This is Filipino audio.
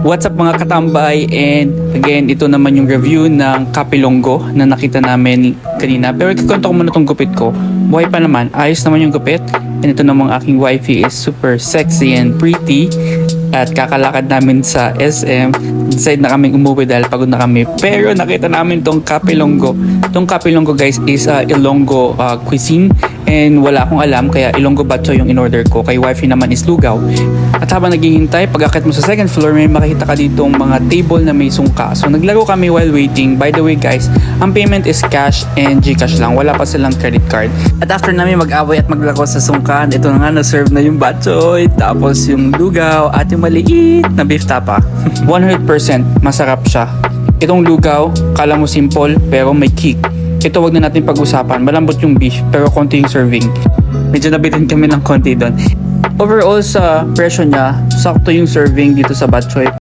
What's up mga katambay, and again ito naman yung review ng Kapilongo na nakita namin kanina. Pero ikikwento ko muna itong gupit ko. Buhay pa naman, ayos naman yung gupit. And ito namang aking wifey is super sexy and pretty. At kakalakad namin sa SM. Decide na kaming umuwi dahil pagod na kami. Pero nakita namin tong Kapilongo. Tong Kapilongo guys is Ilonggo cuisine. And wala akong alam kaya Ilonggo batcho yung in-order ko. Kay wifey naman is lugaw. At habang naghihintay, pag-akit mo sa second floor, may makikita ka ditong mga table na may sungka. So naglaro kami while waiting. By the way guys, ang payment is cash and Gcash lang. Wala pa silang credit card. At after namin mag-away at maglaro sa sungkan, ito na nga na-serve na yung batchoy. Tapos yung lugaw at yung maliit na beef tapa. 100% masarap siya. Itong lugaw, kala mo simple pero may kick. Ito wag na natin pag-usapan. Malambot yung beef pero konti yung serving. Medyo nabitin kami ng konti doon. Overall sa presyo niya, sakto yung serving dito sa batchoy.